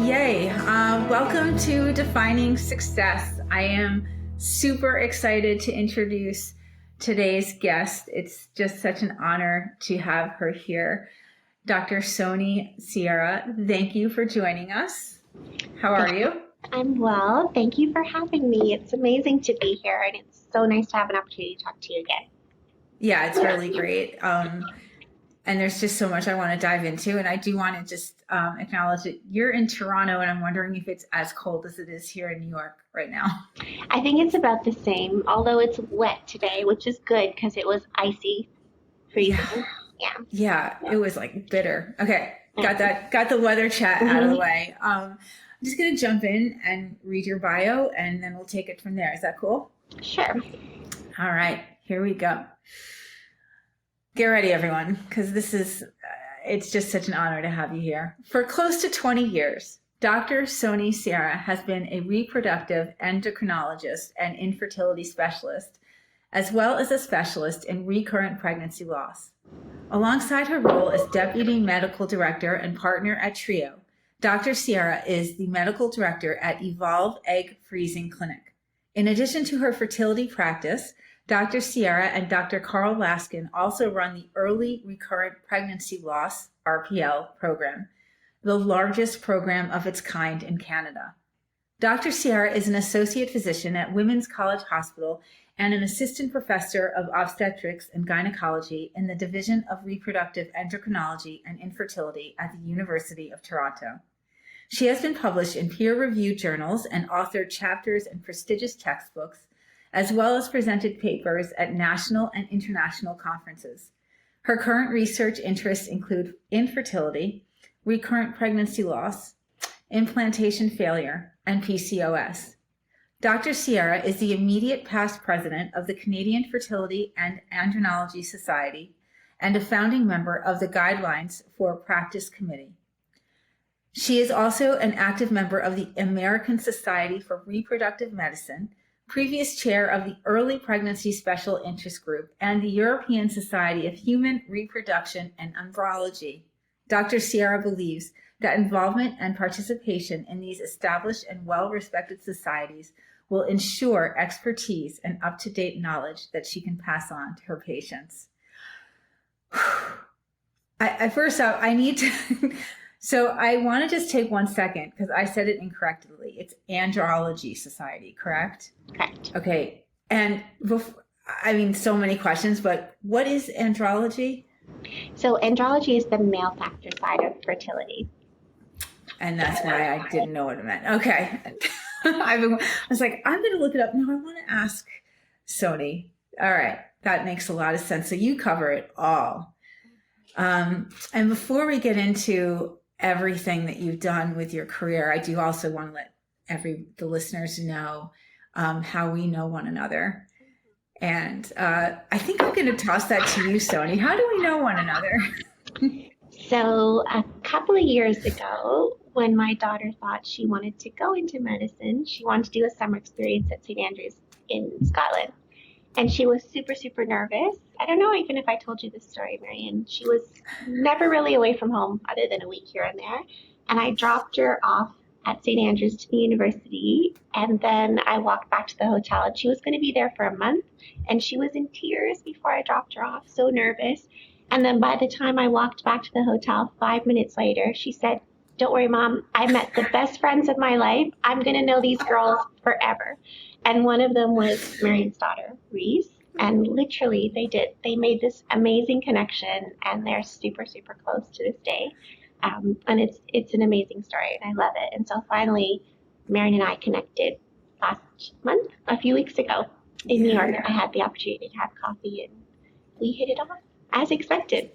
Yay. Welcome to Defining Success. I am super excited to introduce today's guest. It's just such an honor to have her here. Dr. Sony Sierra, thank you for joining us. How are you? I'm well. Thank you for having me. It's amazing to be here, and it's so nice to have an opportunity to talk to you again. Yeah, it's really great. And there's just so much I want to dive into. And I do want to just acknowledge that you're in Toronto, and I'm wondering if it's as cold as it is here in New York right now. I think it's about the same, although it's wet today, which is good because it was icy freezing. Yeah, it was like bitter. Okay, got the weather chat out of the way. I'm just going to jump in and read your bio, and then we'll take it from there. Is that cool? Sure. All right, here we go. Get ready, everyone, because it's just such an honor to have you here. For close to 20 years, Dr. Sony Sierra has been a reproductive endocrinologist and infertility specialist, as well as a specialist in recurrent pregnancy loss. Alongside her role as deputy medical director and partner at Trio, Dr. Sierra is the medical director at Evolve Egg Freezing Clinic. In addition to her fertility practice, Dr. Sierra and Dr. Carl Laskin also run the Early Recurrent Pregnancy Loss, RPL, program, the largest program of its kind in Canada. Dr. Sierra is an associate physician at Women's College Hospital and an assistant professor of obstetrics and gynecology in the Division of Reproductive Endocrinology and Infertility at the University of Toronto. She has been published in peer-reviewed journals and authored chapters in prestigious textbooks, as well as presented papers at national and international conferences. Her current research interests include infertility, recurrent pregnancy loss, implantation failure, and PCOS. Dr. Sierra is the immediate past president of the Canadian Fertility and Andronology Society and a founding member of the Guidelines for Practice Committee. She is also an active member of the American Society for Reproductive Medicine, previous chair of the Early Pregnancy Special Interest Group, and the European Society of Human Reproduction and Embryology. Dr. Sierra believes that involvement and participation in these established and well-respected societies will ensure expertise and up-to-date knowledge that she can pass on to her patients. First up, I need to... So I want to just take 1 second because I said it incorrectly. It's Andrology Society, correct? Correct. Okay. And so many questions, but what is andrology? So andrology is the male factor side of fertility. And that's why I didn't know what it meant. Okay. I was like, I'm going to look it up. No, I want to ask Sony. All right. That makes a lot of sense. So you cover it all. And before we get into everything that you've done with your career, I do also want to let the listeners know how we know one another. And I think I'm going to toss that to you, Sony. How do we know one another? So a couple of years ago, when my daughter thought she wanted to go into medicine, she wanted to do a summer experience at St. Andrews in Scotland. And she was super, super nervous. I don't know even if I told you this story, Marian. She was never really away from home other than a week here and there. And I dropped her off at St. Andrews to the university. And then I walked back to the hotel. And she was going to be there for a month. And she was in tears before I dropped her off, so nervous. And then by the time I walked back to the hotel 5 minutes later, she said, "Don't worry, Mom. I met the best friends of my life. I'm going to know these girls forever." And one of them was Marian's daughter, Reese. And literally they made this amazing connection, and they're super, super close to this day. And it's an amazing story, and I love it. And so finally, Marian and I connected last month, a few weeks ago in New York. I had the opportunity to have coffee, and we hit it off as expected.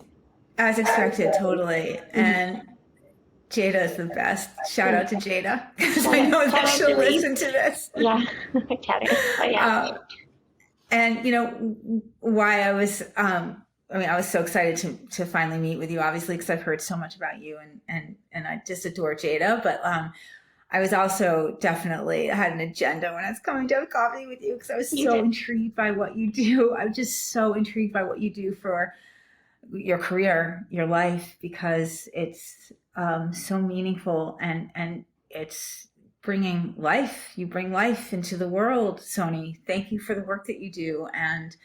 As expected, totally. And Jada is the best. Shout out to Jada, because I know that she'll listen to this. Yeah, I doubt it. But yeah. And you know why I was so excited to finally meet with you, obviously, because I've heard so much about you, and I just adore Jada. But I was also definitely had an agenda when I was coming to have coffee with you, because I was so intrigued by what you do. I was just so intrigued by what you do for your career, your life, because it's so meaningful and it's bringing life. You bring life into the world, Sony. Thank you for the work that you do. And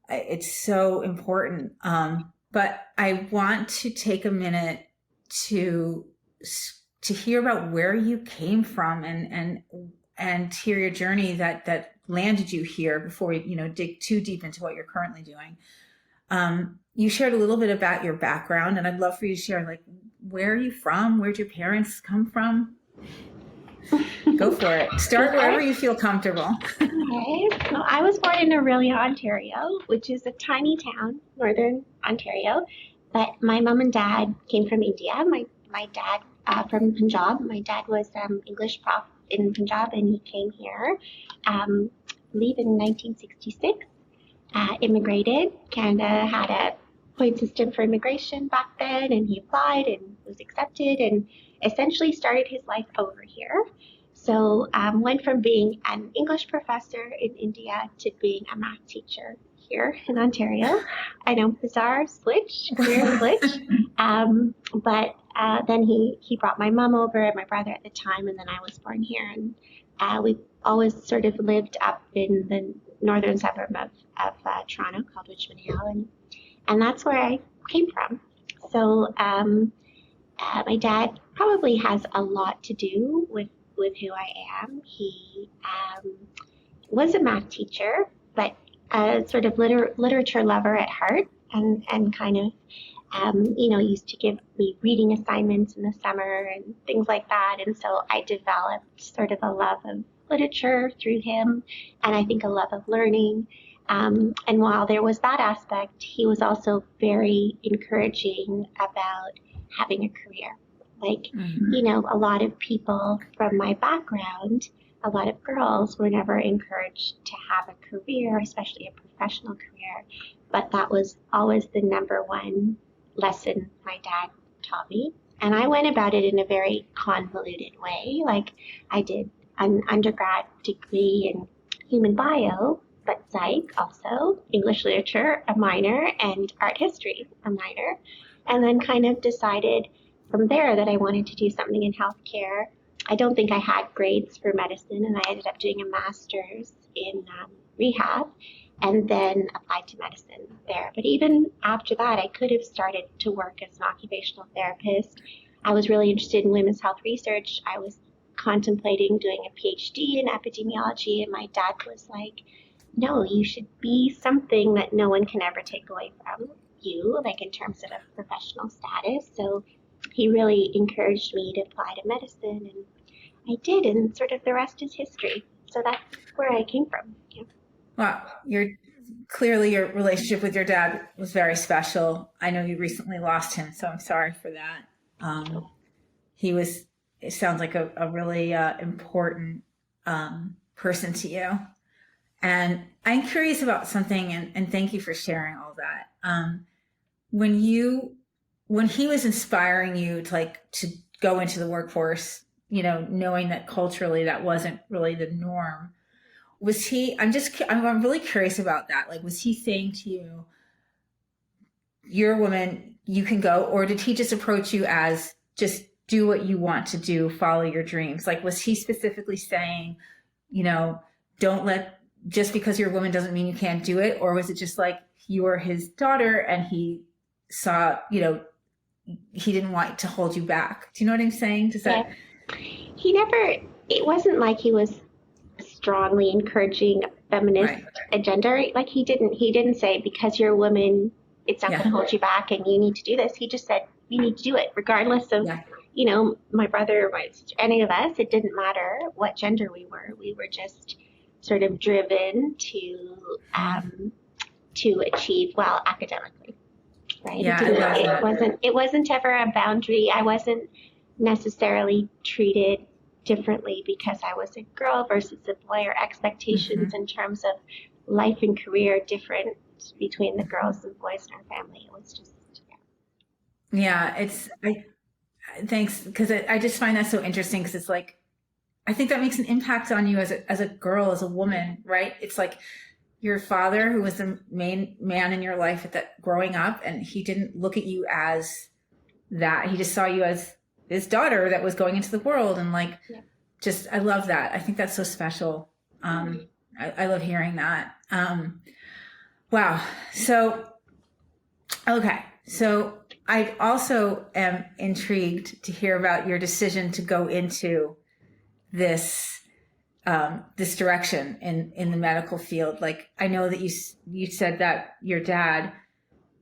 it's so important. But I want to take a minute to hear about where you came from and hear your journey that landed you here before we, dig too deep into what you're currently doing. You shared a little bit about your background, and I'd love for you to share, like, where are you from? Where'd your parents come from? Go for it. Start wherever you feel comfortable. Okay, so I was born in Aurelia, Ontario, which is a tiny town, northern Ontario. But my mom and dad came from India. My dad from Punjab. My dad was English prof in Punjab, and he came here, I believe in 1966. Immigrated. Canada had a point system for immigration back then, and he applied and was accepted and essentially started his life over here. So went from being an English professor in India to being a math teacher here in Ontario. I know, bizarre switch, career switch. But then he brought my mom over and my brother at the time, and then I was born here. And we always sort of lived up in the northern suburb of Toronto called Richmond Hill, and that's where I came from. So my dad probably has a lot to do with who I am. He was a math teacher, but a sort of literature lover at heart, and kind of used to give me reading assignments in the summer and things like that. And so I developed sort of a love of literature through him, and I think a love of learning. And while there was that aspect, he was also very encouraging about having a career. Like, a lot of people from my background, a lot of girls were never encouraged to have a career, especially a professional career. But that was always the number one lesson my dad taught me. And I went about it in a very convoluted way. Like, I did an undergrad degree in human bio, but psych also, English literature, a minor, and art history, a minor. And then kind of decided from there that I wanted to do something in healthcare. I don't think I had grades for medicine, and I ended up doing a master's in rehab and then applied to medicine there. But even after that, I could have started to work as an occupational therapist. I was really interested in women's health research. I was contemplating doing a PhD in epidemiology, and my dad was like, no, you should be something that no one can ever take away from you, like in terms of a professional status. So he really encouraged me to apply to medicine, and I did, and sort of the rest is history. So that's where I came from. Yeah. Wow, clearly your relationship with your dad was very special. I know you recently lost him, so I'm sorry for that. It sounds like a really important person to you. And I'm curious about something, and thank you for sharing all that. When he was inspiring you to go into the workforce, knowing that culturally that wasn't really the norm, was he, I'm really curious about that. Like, was he saying to you, you're a woman, you can go, or did he just approach you as just do what you want to do, follow your dreams? Like, was he specifically saying, just because you're a woman doesn't mean you can't do it? Or was it just like you were his daughter and he saw, he didn't want to hold you back? Do you know what I'm saying? It wasn't like he was strongly encouraging a feminist agenda. Like, he didn't say, because you're a woman, it's not going to hold you back and you need to do this. He just said, you need to do it regardless of, my brother or my sister, any of us. It didn't matter what gender we were. We were just sort of driven to achieve well academically. Right? Yeah, it wasn't ever a boundary. I wasn't necessarily treated differently because I was a girl versus a boy, or expectations in terms of life and career different between the girls and boys in our family. It was just thanks, because I just find that so interesting, because it's like, I think that makes an impact on you as a girl, as a woman, right? It's like your father, who was the main man in your life growing up, and he didn't look at you as that. He just saw you as this daughter that was going into the world, and like, Yeah. just, I love that. I think that's so special. I love hearing that. Wow. So, okay. So I also am intrigued to hear about your decision to go into this this direction in the medical field. Like, I know that you said that your dad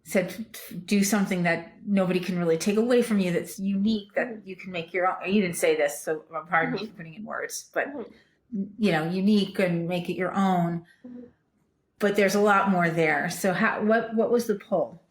said do something that nobody can really take away from you, that's unique, that you can make your own. You didn't say this, so pardon me for putting in words, but you know, unique and make it your own. But there's a lot more there. So what was the pull?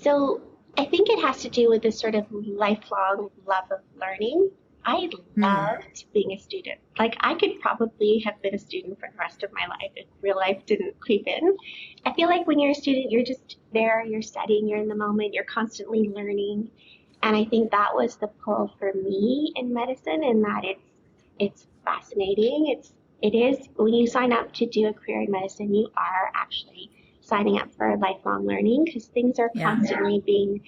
So I think it has to do with this sort of lifelong love of learning. I loved being a student. Like, I could probably have been a student for the rest of my life if real life didn't creep in. I feel like when you're a student, you're just there, you're studying, you're in the moment, you're constantly learning. And I think that was the pull for me in medicine, in that it's fascinating. It is, when you sign up to do a career in medicine, you are actually signing up for lifelong learning, because things are constantly being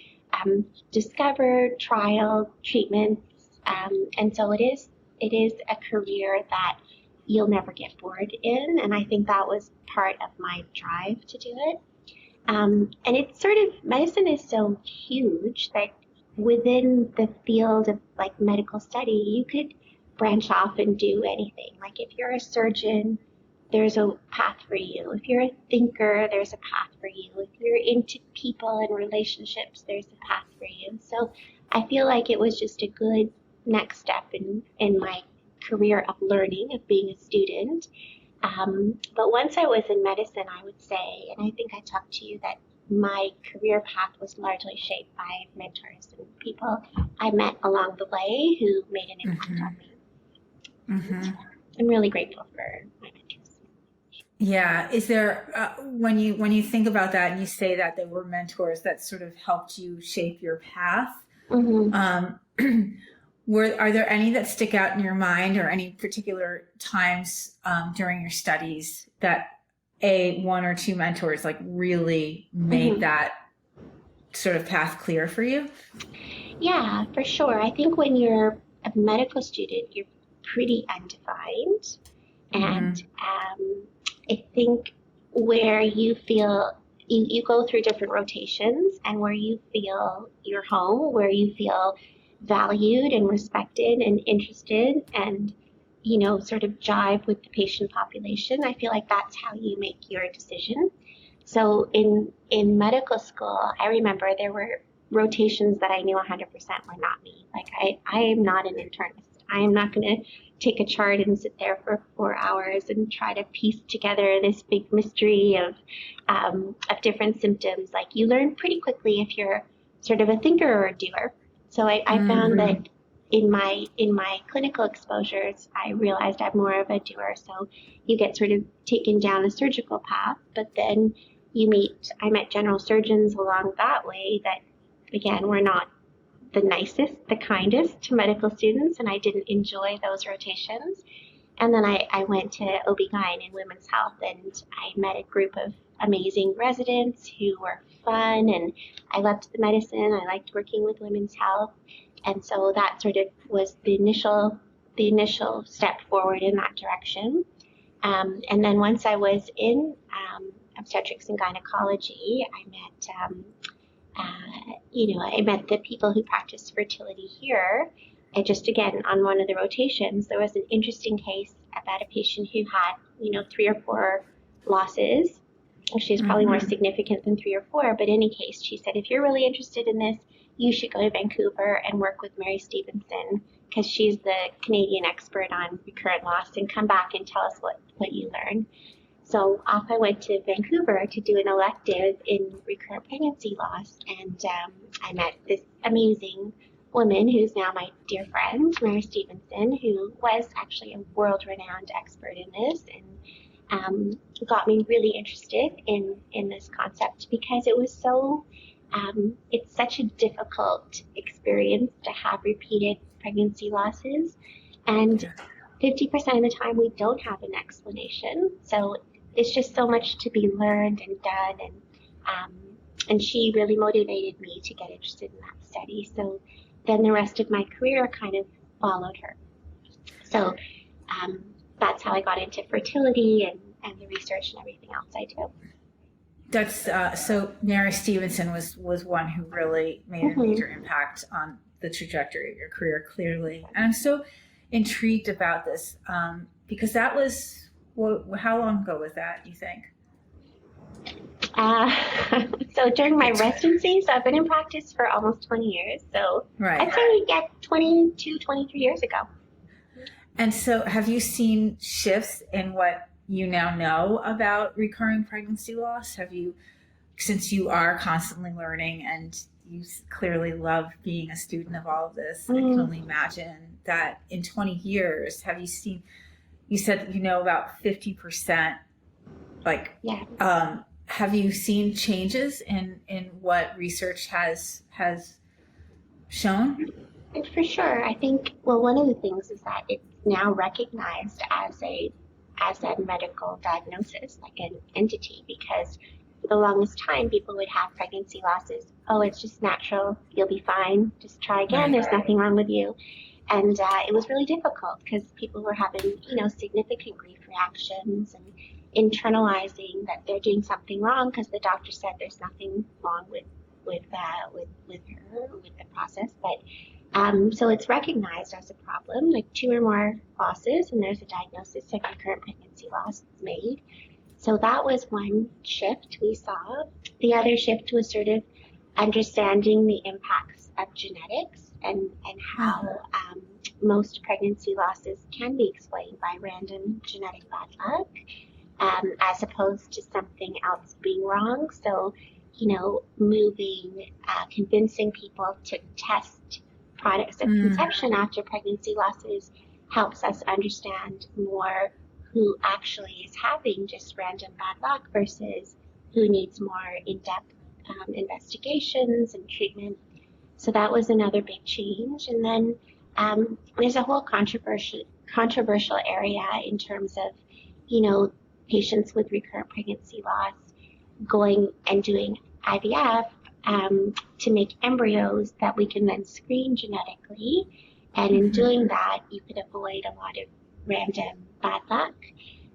discovered, trialed, treatments. And so it is a career that you'll never get bored in. And I think that was part of my drive to do it. And it's sort of, medicine is so huge that within the field of like medical study, you could branch off and do anything. Like, if you're a surgeon, there's a path for you. If you're a thinker, there's a path for you. If you're into people and relationships, there's a path for you. So I feel like it was just a good next step in my career of learning, of being a student. But once I was in medicine, I would say, and I think I talked to you, that my career path was largely shaped by mentors and people I met along the way who made an impact on me. I'm really grateful for my mentors. Yeah. Is there, when you think about that and you say that they were mentors that sort of helped you shape your path, are there any that stick out in your mind, or any particular times during your studies that one or two mentors like really made that sort of path clear for you? Yeah, for sure. I think when you're a medical student, you're pretty undefined. And I think where you feel, you go through different rotations, and where you feel your home, where you feel valued and respected and interested, and, you know, sort of jive with the patient population, I feel like that's how you make your decision. So in medical school, I remember there were rotations that I knew 100% were not me. Like, I am not an internist. I am not going to take a chart and sit there for 4 hours and try to piece together this big mystery of different symptoms. Like, you learn pretty quickly if you're sort of a thinker or a doer. So I found that in my clinical exposures, I realized I'm more of a doer. So you get sort of taken down a surgical path, but then I met general surgeons along that way that, again, were not the nicest, the kindest to medical students, and I didn't enjoy those rotations. And then I went to OB-GYN in women's health, and I met a group of amazing residents who were fun, and I loved the medicine. I liked working with women's health. And so that sort of was the initial step forward in that direction. And then once I was in obstetrics and gynecology, I met the people who practice fertility here. And just again, on one of the rotations, there was an interesting case about a patient who had, 3 or 4 losses. She's probably more significant than 3 or 4, but in any case, she said, if you're really interested in this, you should go to Vancouver and work with Mary Stevenson, because she's the Canadian expert on recurrent loss, and come back and tell us what you learned. So off I went to Vancouver to do an elective in recurrent pregnancy loss, and I met this amazing woman who's now my dear friend, Mary Stevenson, who was actually a world-renowned expert in this, and got me really interested in this concept, because it was so, it's such a difficult experience to have repeated pregnancy losses, and 50% of the time we don't have an explanation. So it's just so much to be learned and done, and she really motivated me to get interested in that study. So then the rest of my career kind of followed her. So that's how I got into fertility and the research and everything else I do. That's so Mary Stevenson was one who really made a major impact on the trajectory of your career, clearly. And I'm so intrigued about this because that was, how long ago was that, you think? So during my residency, so I've been in practice for almost 20 years. So right. I'd say 22, 23 years ago. And so have you seen shifts in what you now know about recurring pregnancy loss? Have you, since you are constantly learning and you clearly love being a student of all of this, I can only imagine that in 20 years, have you seen, you said you know about 50%, like, have you seen changes in what research has shown? And for sure, I think, well, one of the things is that it's now recognized as a medical diagnosis, like an entity, because for the longest time, people would have pregnancy losses. Oh, it's just natural. You'll be fine. Just try again. There's nothing wrong with you. And it was really difficult because people were having, significant grief reactions and internalizing that they're doing something wrong because the doctor said there's nothing wrong with her, with the process. But so it's recognized as a problem, like 2 or more losses, and there's a diagnosis of recurrent pregnancy loss made. So that was one shift we saw. The other shift was sort of understanding the impacts of genetics and how most pregnancy losses can be explained by random genetic bad luck, as opposed to something else being wrong. So, convincing people to test products of conception after pregnancy losses helps us understand more who actually is having just random bad luck versus who needs more in-depth investigations and treatment. So that was another big change. And then there's a whole controversial area in terms of, patients with recurrent pregnancy loss going and doing IVF to make embryos that we can then screen genetically. And in doing that, you could avoid a lot of random bad luck.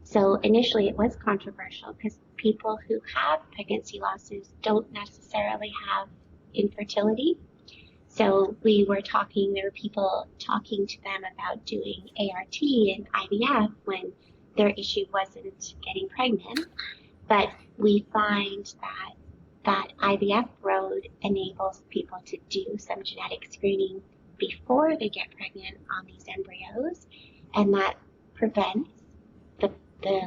So initially it was controversial because people who have pregnancy losses don't necessarily have infertility. So there were people talking to them about doing ART and IVF when their issue wasn't getting pregnant. But we find that IVF road enables people to do some genetic screening before they get pregnant on these embryos, and that prevents the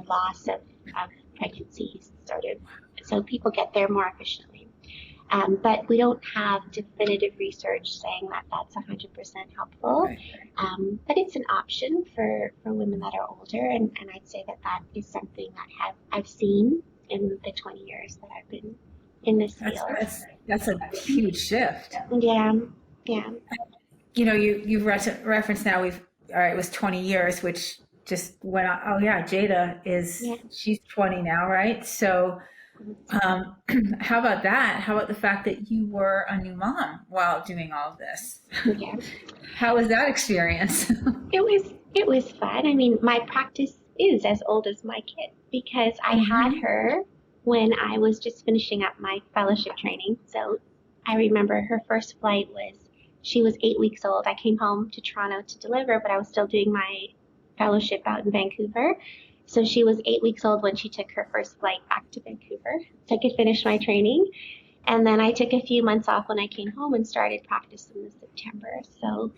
loss of pregnancies, sort of, so people get there more efficiently. But we don't have definitive research saying that that's 100% helpful. Right. But it's an option for women that are older, and I'd say that is something that I've seen in the 20 years that I've been in this field. That's a huge shift. Yeah. You've referenced now it was 20 years, which just went on. Oh yeah, Jada she's 20 now, right? So how about that? How about the fact that you were a new mom while doing all of this? Yeah. How was that experience? It was fun. I mean, my practice is as old as my kid because I had her when I was just finishing up my fellowship training. So I remember her first flight she was 8 weeks old. I came home to Toronto to deliver, but I was still doing my fellowship out in Vancouver. So she was 8 weeks old when she took her first flight back to Vancouver, so I could finish my training. And then I took a few months off when I came home and started practice in September. So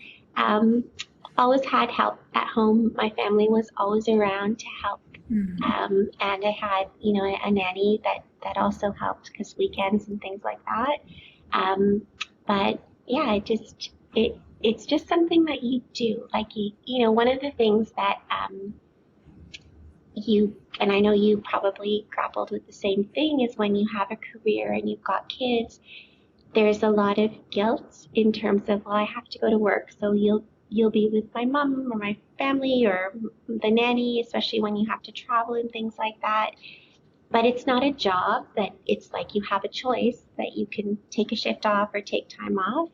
always had help at home. My family was always around to help. And I had, a nanny that also helped because weekends and things like that. But yeah, it's just something that you do. Like, one of the things that and I know you probably grappled with the same thing, is when you have a career and you've got kids, there's a lot of guilt in terms of, well, I have to go to work, so you'll be with my mom or my family or the nanny, especially when you have to travel and things like that. But it's not a job that it's like you have a choice that you can take a shift off or take time off.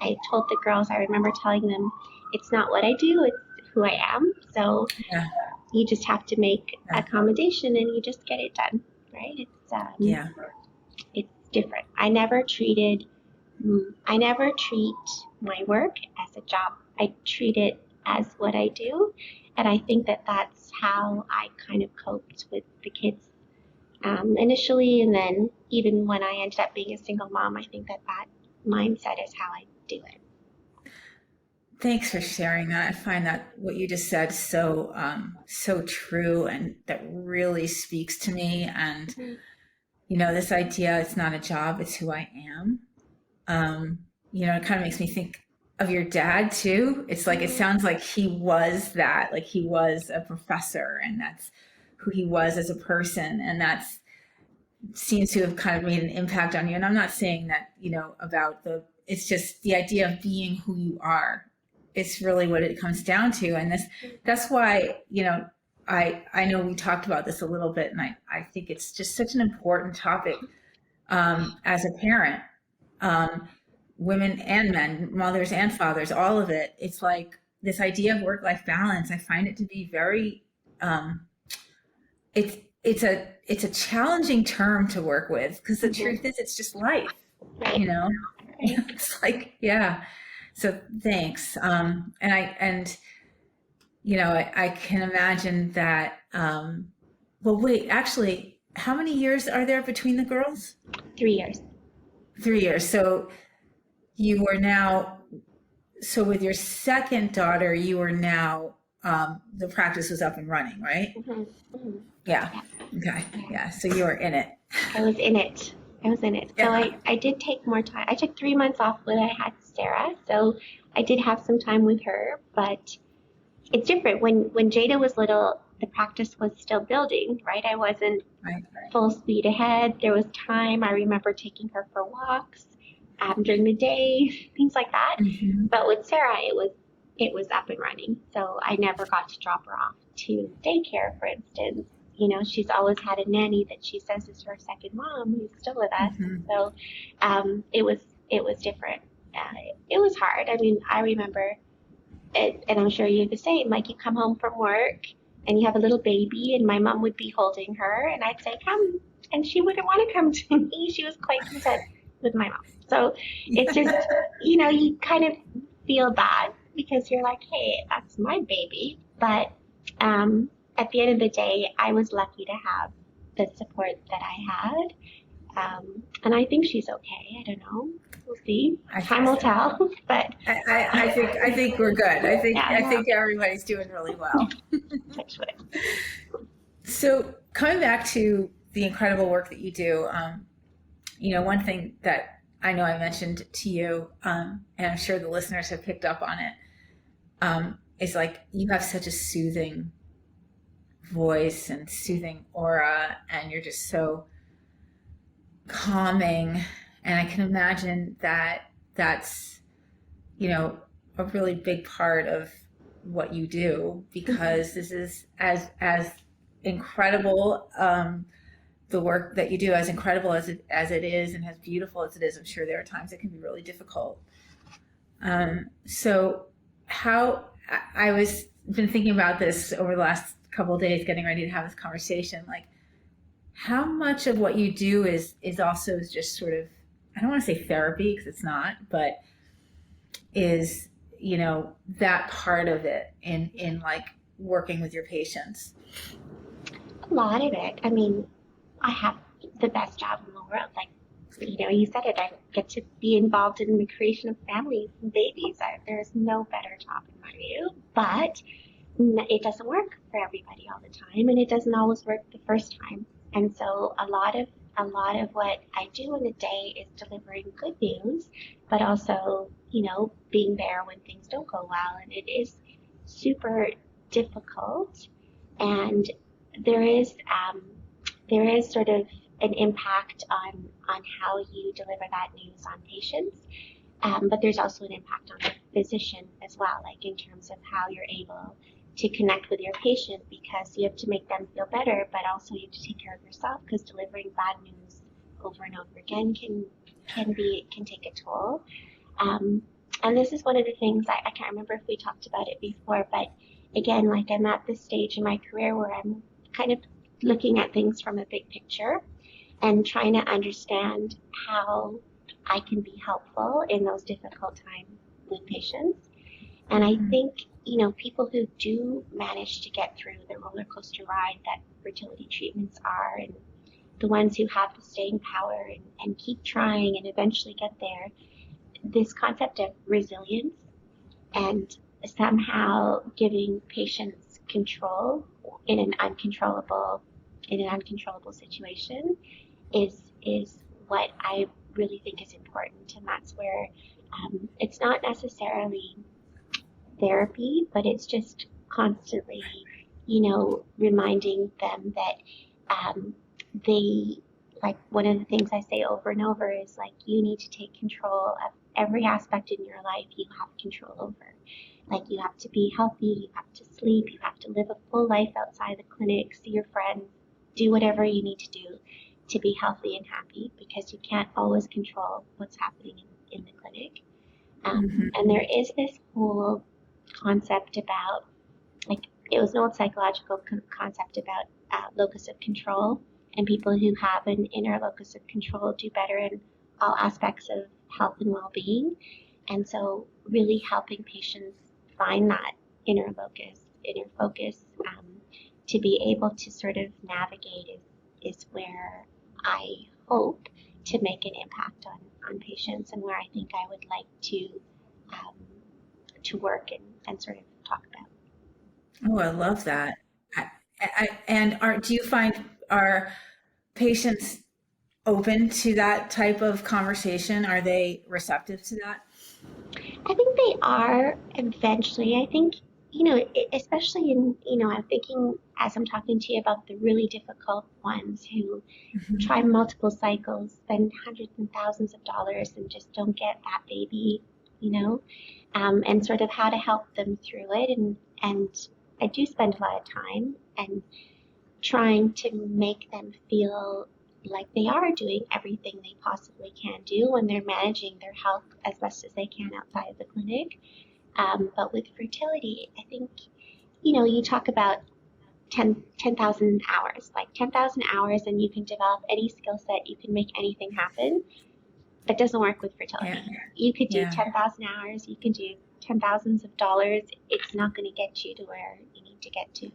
I told the girls, I remember telling them, it's not what I do, it's who I am. So Yeah. you just have to make Yeah. accommodation and you just get it done, right? Yeah. It's different. I never treat my work as a job. I treat it as what I do. And I think that that's how I kind of coped with the kids initially. And then even when I ended up being a single mom, I think that mindset is how I do it. Thanks for sharing that. I find that what you just said so true, and that really speaks to me. And this idea, it's not a job, it's who I am. It kind of makes me think of your dad too. It's like, it sounds like he was that, like he was a professor, and that's who he was as a person, and that's seems to have kind of made an impact on you. And I'm not saying that, it's just the idea of being who you are. It's really what it comes down to. And that's why, I know we talked about this a little bit, and I think it's just such an important topic as a parent, women and men, mothers and fathers, all of it. It's like this idea of work-life balance. I find it to be very, it's a challenging term to work with, because the truth is, it's just life, It's like, yeah. So thanks. And I can imagine that. Well, wait, actually, how many years are there between the girls? 3 years. 3 years. So you are now, so with your second daughter, you are now, the practice was up and running, right? Mm-hmm. Mm-hmm. Yeah. Okay. Yeah. So you were in it. I was in it. Yeah. So I did take more time. I took 3 months off when I had Sarah. So I did have some time with her, but it's different. When Jada was little, the practice was still building, right? I wasn't full speed ahead. There was time. I remember taking her for walks during the day, things like that. Mm-hmm. But with Sarah, it was up and running. So I never got to drop her off to daycare, for instance. She's always had a nanny that she says is her second mom, who's still with us. Mm-hmm. So it was different. It was hard. I mean, I remember it, and I'm sure you're the same. Like, you come home from work and you have a little baby, and my mom would be holding her, and I'd say, "Come," and she wouldn't want to come to me. She was quite content with my mom. So it's just, you kind of feel bad because you're like, hey, that's my baby. But at the end of the day, I was lucky to have the support that I had. And I think she's okay. I don't know. We'll see. Time will tell. But I think we're good. I think everybody's doing really well. So coming back to the incredible work that you do, one thing that I know I mentioned to you, and I'm sure the listeners have picked up on it, is like, you have such a soothing voice and soothing aura, and you're just so calming. And I can imagine that that's, a really big part of what you do, because this is as incredible, the work that you do, as incredible as it is, and as beautiful as it is. I'm sure there are times it can be really difficult. So how I was been thinking about this over the last couple of days, getting ready to have this conversation, like, how much of what you do is also just sort of, I don't want to say therapy, because it's not, but is, that part of it in like working with your patients? A lot of it. I mean, I have the best job in the world. Like, you said it, I get to be involved in the creation of families and babies. There's no better job in my view, but it doesn't work for everybody all the time, and it doesn't always work the first time. And so a lot of what I do in a day is delivering good news, but also, being there when things don't go well. And it is super difficult, and there is sort of an impact on how you deliver that news on patients. But there's also an impact on the physician as well, like in terms of how you're able to connect with your patient, because you have to make them feel better, but also you have to take care of yourself, because delivering bad news over and over again can take a toll. And this is one of the things I can't remember if we talked about it before, but again, like I'm at this stage in my career where I'm kind of looking at things from a big picture and trying to understand how I can be helpful in those difficult times with patients. And I think, you know, people who do manage to get through the roller coaster ride that fertility treatments are, and the ones who have the staying power and keep trying and eventually get there, this concept of resilience and somehow giving patients control in an uncontrollable situation is what I really think is important. And that's where it's not necessarily therapy, but it's just constantly, you know, reminding them that they, like, one of the things I say over and over is like, you need to take control of every aspect in your life you have control over. Like, you have to be healthy, you have to sleep, you have to live a full life outside the clinic, see your friends, do whatever you need to do to be healthy and happy, because you can't always control what's happening in the clinic. And there is this whole concept about, like, it was an old psychological concept about locus of control, and people who have an inner locus of control do better in all aspects of health and well-being. And so really helping patients find that inner focus, to be able to sort of navigate is where I hope to make an impact on patients, and where I think I would like to work and sort of talk about. Oh, I love that. Do you find, are patients open to that type of conversation? Are they receptive to that? I think they are eventually. I think, you know, especially in, you know, I'm thinking as I'm talking to you about the really difficult ones who try multiple cycles, spend hundreds and thousands of dollars and just don't get that baby, you know, and sort of how to help them through it. And I do spend a lot of time and trying to make them feel like they are doing everything they possibly can do when they're managing their health as best as they can outside of the clinic. But with fertility, I think, you know, you talk about 10,000 hours, like 10,000 hours, and you can develop any skill set, you can make anything happen. That doesn't work with fertility. Yeah. You could do Yeah. 10,000 hours, you can do 10,000s of dollars. It's not going to get you to where you need to get to.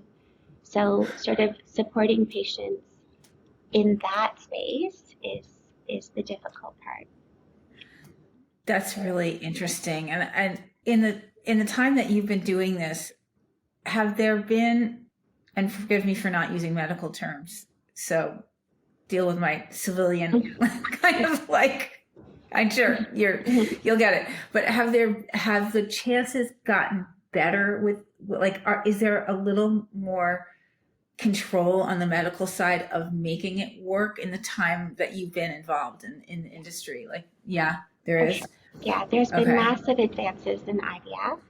So sort of supporting patients in that space is the difficult part. That's really interesting. And in the time that you've been doing this, have there been, and forgive me for not using medical terms, so deal with my civilian kind of like, I'm sure you'll get it. But have the chances gotten better with, like, is there a little more control on the medical side of making it work in the time that you've been involved in the industry? Like, yeah, there is. Yeah, there's been Okay. massive advances in IVF,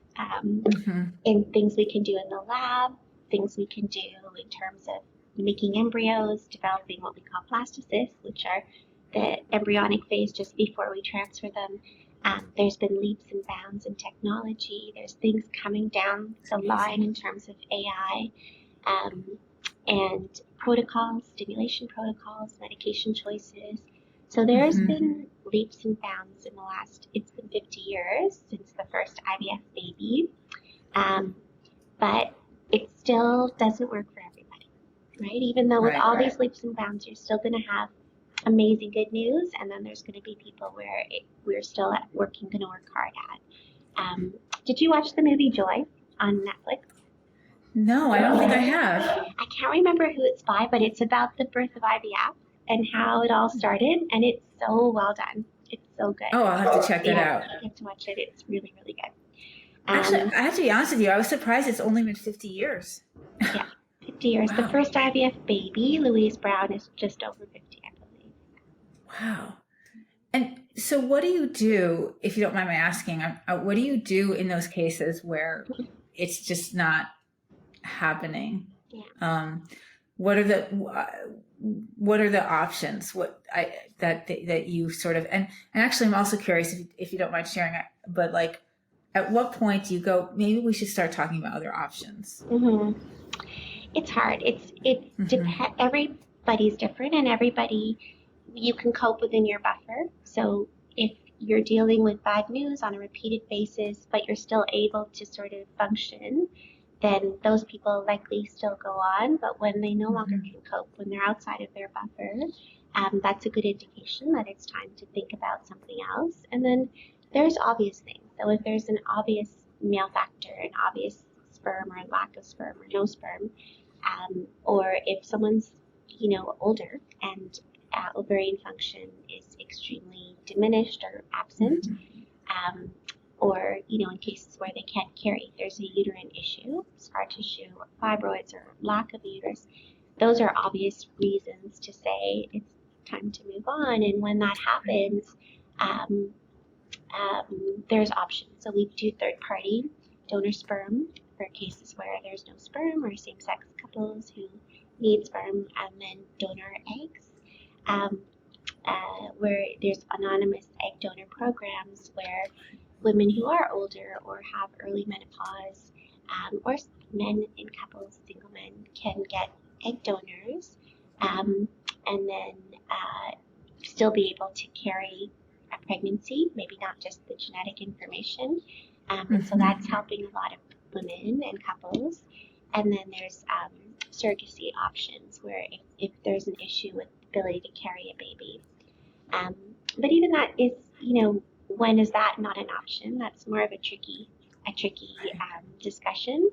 in things we can do in the lab, things we can do in terms of making embryos, developing what we call blastocysts, which are the embryonic phase just before we transfer them. There's been leaps and bounds in technology. There's things coming down the line in terms of AI, and protocols, stimulation protocols, medication choices. So there's been leaps and bounds in the last, it's been 50 years since the first IVF baby. But it still doesn't work for everybody, right? Even though with all these leaps and bounds, you're still going to have amazing good news, and then there's going to be people where we're still going to work hard at. Did you watch the movie Joy on Netflix? No, I don't think I have. I can't remember who it's by, but it's about the birth of IVF and how it all started, and it's so well done. It's so good. Oh, I'll have to check that out. You have to watch it. It's really, really good. Actually, I have to be honest with you, I was surprised it's only been 50 years. Yeah, 50 years. Wow. The first IVF baby, Louise Brown, is just over 50, I believe. Wow. And so what do you do, if you don't mind my asking, what do you do in those cases where it's just not happening? Yeah. What are the options? That you sort of, and actually I'm also curious if you don't mind sharing, but like, at what point do you go, maybe we should start talking about other options? Hmm. It's hard. Everybody's different, and everybody, you can cope within your buffer. So if you're dealing with bad news on a repeated basis, but you're still able to sort of function, then those people likely still go on. But when they no longer can cope, when they're outside of their buffer, that's a good indication that it's time to think about something else. And then there's obvious things. So if there's an obvious male factor, an obvious sperm or lack of sperm or no sperm, or if someone's, older and ovarian function is extremely diminished or absent, or, in cases where they can't carry, there's a uterine issue, scar tissue, or fibroids, or lack of uterus. Those are obvious reasons to say it's time to move on. And when that happens, there's options. So we do third-party donor sperm for cases where there's no sperm, or same-sex couples who need sperm, and then donor eggs, where there's anonymous egg donor programs where women who are older or have early menopause, or men in couples, single men, can get egg donors, and then still be able to carry a pregnancy, maybe not just the genetic information. And so that's helping a lot of women and couples. And then there's surrogacy options where if there's an issue with the ability to carry a baby. But even that is, when is that not an option? That's more of a tricky discussion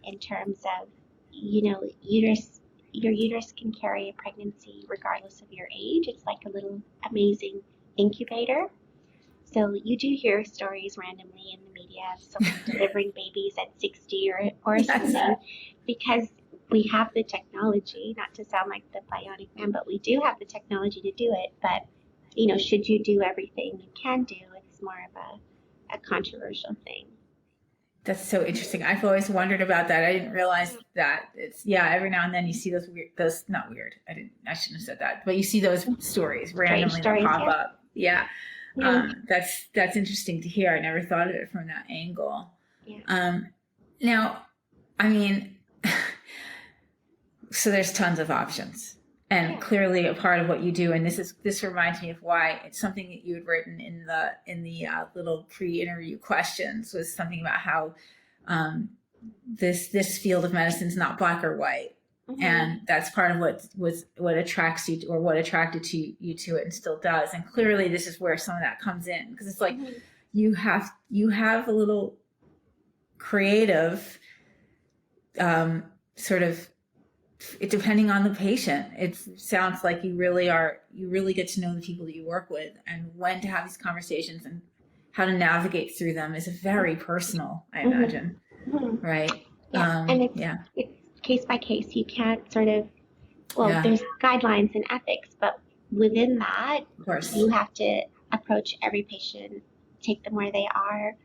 in terms of, your uterus can carry a pregnancy regardless of your age. It's like a little amazing incubator. So you do hear stories randomly in the media of someone delivering babies at 60 or something, because we have the technology, not to sound like the bionic man, but we do have the technology to do it. But, should you do everything you can do? It's more of a controversial thing. That's so interesting. I've always wondered about that. I didn't realize that every now and then you see not weird. I shouldn't have said that, but you see those stories randomly that pop up. Yeah. That's interesting to hear. I never thought of it from that angle. Yeah. Now, I mean, so there's tons of options, and clearly a part of what you do. And this reminds me of why it's something that you had written in the little pre-interview questions, was something about how this field of medicine is not black or white. And that's part of what attracts you, or what attracted you to it, and still does. And clearly this is where some of that comes in, because it's like you have a little creative sort of, depending on the patient. It sounds like you really get to know the people that you work with, and when to have these conversations and how to navigate through them is very personal, I imagine. Right? Yeah. And it's case by case. You can't sort of, there's guidelines and ethics, but within that, of course, you have to approach every patient, take them where they are,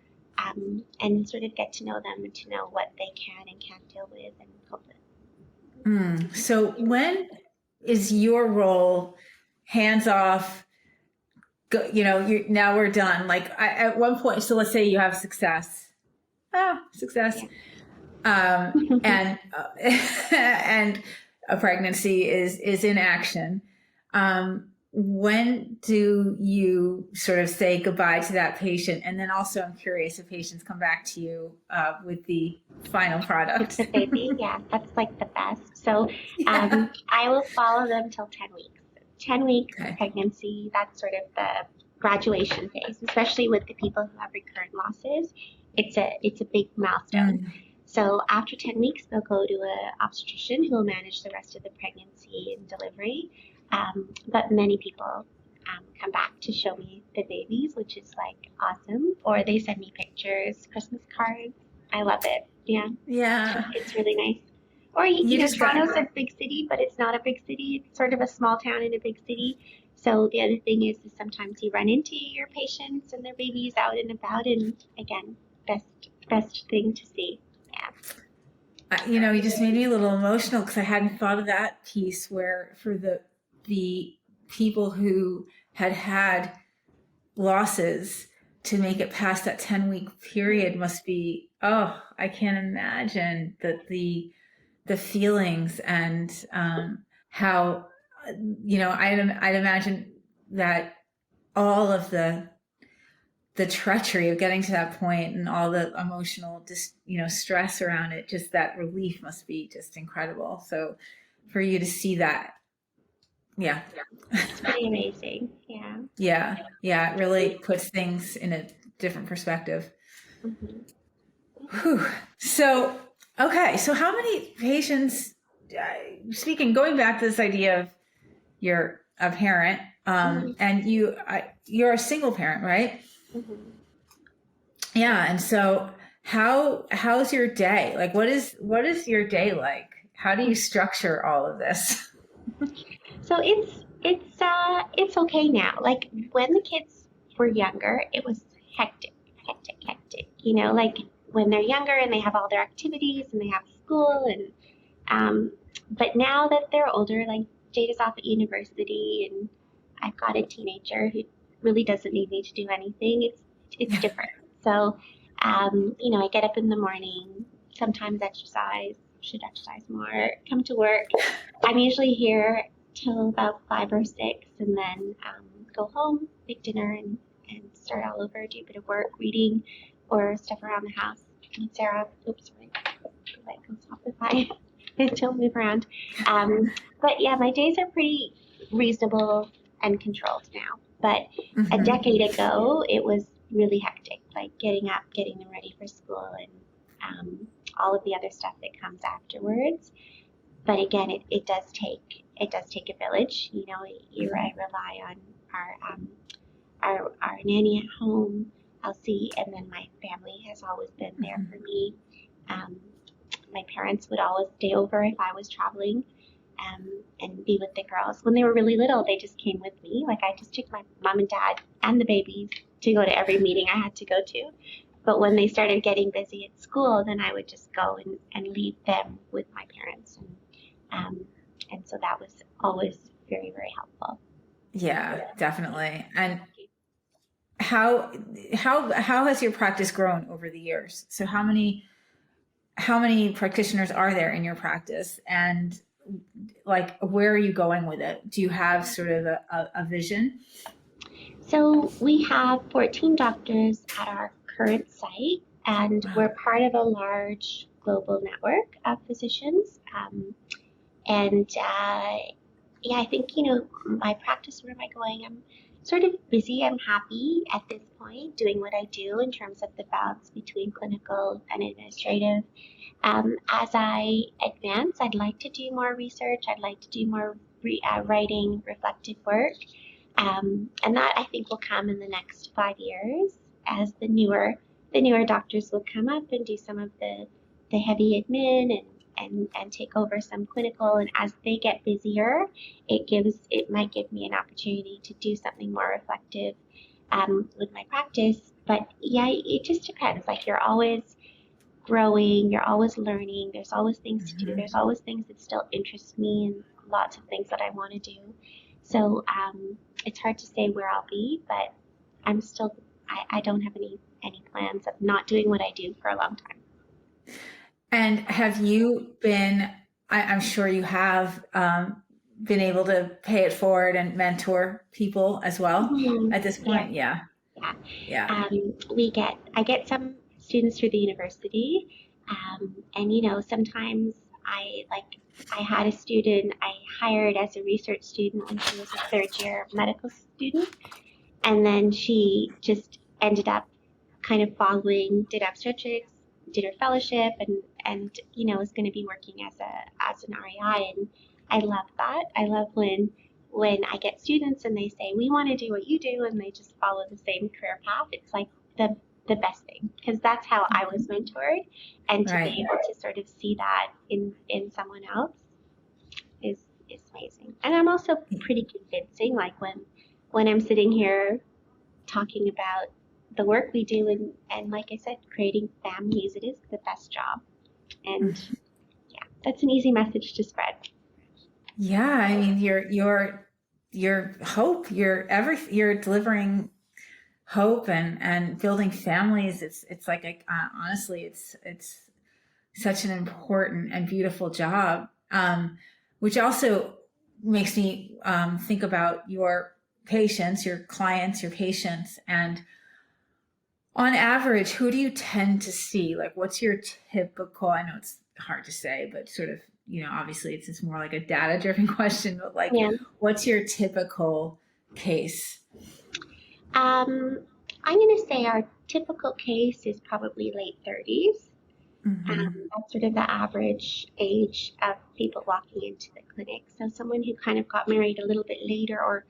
and sort of get to know them and to know what they can and can't deal with and cope with. So when is your role hands off? Now we're done. Like at one point, so let's say you have success. Success. Yeah. And a pregnancy is in action. When do you sort of say goodbye to that patient? And then also, I'm curious if patients come back to you with the final product. With the baby, that's like the best. So I will follow them till 10 weeks. 10 weeks pregnancy, that's sort of the graduation phase, especially with the people who have recurrent losses. It's a big milestone. So after 10 weeks, they'll go to an obstetrician who will manage the rest of the pregnancy and delivery. But many people come back to show me the babies, which is like awesome. Or they send me pictures, Christmas cards. I love it. Yeah. Yeah. It's really nice. Or Toronto's a big city, but it's not a big city. It's sort of a small town in a big city. So the other thing is sometimes you run into your patients and their babies out and about, and again, best thing to see. Yeah. You just made me a little emotional, because I hadn't thought of that piece, where for the people who had losses, to make it past that 10-week period must be, oh, I can't imagine that the feelings and how, I'd imagine that all of the treachery of getting to that point and all the emotional stress around it, just that relief must be just incredible. So for you to see that, yeah, It's pretty amazing. yeah, it really puts things in a different perspective. Whew. So okay, so how many patients, going back to this idea of you're a parent, and you're a single parent, right? Yeah. And so how's your day? Like, what is your day like? How do you structure all of this? So it's okay now. Like when the kids were younger, it was hectic. Like when they're younger and they have all their activities and they have school but now that they're older, like Jade is off at university and I've got a teenager who really doesn't need me to do anything. It's different. So I get up in the morning, sometimes should exercise more, come to work. I'm usually here till about 5 or 6 and then go home, make dinner and start all over, do a bit of work, reading or stuff around the house. And Sarah, oops, sorry, the light goes off if I don't move around. But yeah, my days are pretty reasonable and controlled now. But a decade ago, it was really hectic, like getting up, getting them ready for school and all of the other stuff that comes afterwards. But again, it does take a village. I rely on our nanny at home, Elsie, and then my family has always been there for me. My parents would always stay over if I was traveling and be with the girls. When they were really little, they just came with me. Like I just took my mom and dad and the babies to go to every meeting I had to go to. But when they started getting busy at school, then I would just go and leave them with my parents. And so that was always very, very helpful. Yeah, definitely. And how has your practice grown over the years? So how many practitioners are there in your practice, and like where are you going with it? Do you have sort of a vision? So we have 14 doctors at our current site, and we're part of a large global network of physicians. I think, my practice, where am I going? I'm sort of busy. I'm happy at this point doing what I do in terms of the balance between clinical and administrative. As I advance, I'd like to do more research. I'd like to do more writing, reflective work. And that I think will come in the next 5 years as the newer doctors will come up and do some of the heavy admin and take over some clinical. And as they get busier, it might give me an opportunity to do something more reflective with my practice. But yeah, it just depends. Like you're always growing, you're always learning. There's always things to do. There's always things that still interest me and lots of things that I want to do. So it's hard to say where I'll be, but I don't have any plans of not doing what I do for a long time. And have you been, I'm sure you have been able to pay it forward and mentor people as well at this point? Yeah. I get some students through the university, and sometimes I had a student I hired as a research student when she was a third-year medical student, and then she just ended up kind of did obstetrics, did her fellowship, and is going to be working as an REI, and I love that. I love when I get students and they say, we want to do what you do, and they just follow the same career path. It's like the best thing, because that's how I was mentored, and to be able to sort of see that in someone else is amazing. And I'm also pretty convincing, like when I'm sitting here talking about the work we do and like I said, creating families, it is the best job. And yeah, that's an easy message to spread. Yeah, I mean, your hope, you're delivering hope and building families. It's like honestly, it's such an important and beautiful job, which also makes me think about your patients, your clients, your patients, and on average, who do you tend to see? Like, what's your typical? I know it's hard to say, but sort of, obviously it's more like a data-driven question. But like, Yeah. what's your typical case? I'm going to say our typical case is probably late 30s. Mm-hmm. That's sort of the average age of people walking into the clinic. So someone who kind of got married a little bit later or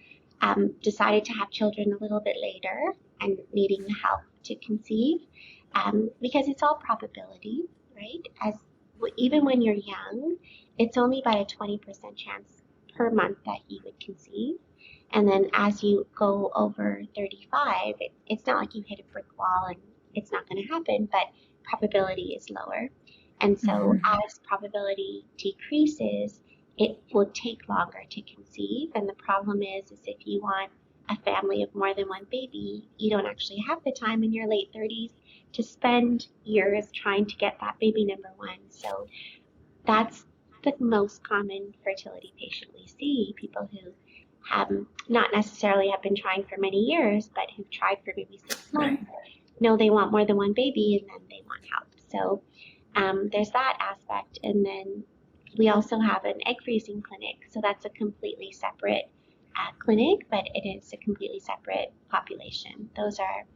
decided to have children a little bit later and needing the help to conceive, because it's all probability, right? Even when you're young, it's only about a 20% chance per month that you would conceive. And then as you go over 35, it's not like you hit a brick wall and it's not going to happen, but probability is lower. And so Mm-hmm. as probability decreases, it will take longer to conceive. And the problem is if you want a family of more than one baby, you don't actually have the time in your late 30s to spend years trying to get that baby number one. So that's the most common fertility patient we see, people who have not necessarily have been trying for many years, but who've tried for maybe 6 months, Right. know they want more than one baby, and then they want help. So there's that aspect. And then we also have an egg freezing clinic. So that's a completely separate clinic, but it is a completely separate population. Those are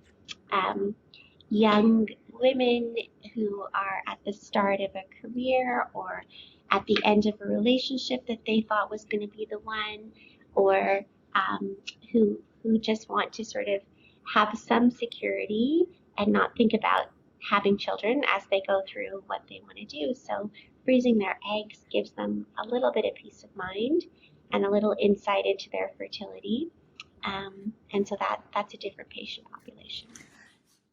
young women who are at the start of a career or at the end of a relationship that they thought was going to be the one, or who just want to sort of have some security and not think about having children as they go through what they want to do. So freezing their eggs gives them a little bit of peace of mind and a little insight into their fertility. And so that's a different patient population.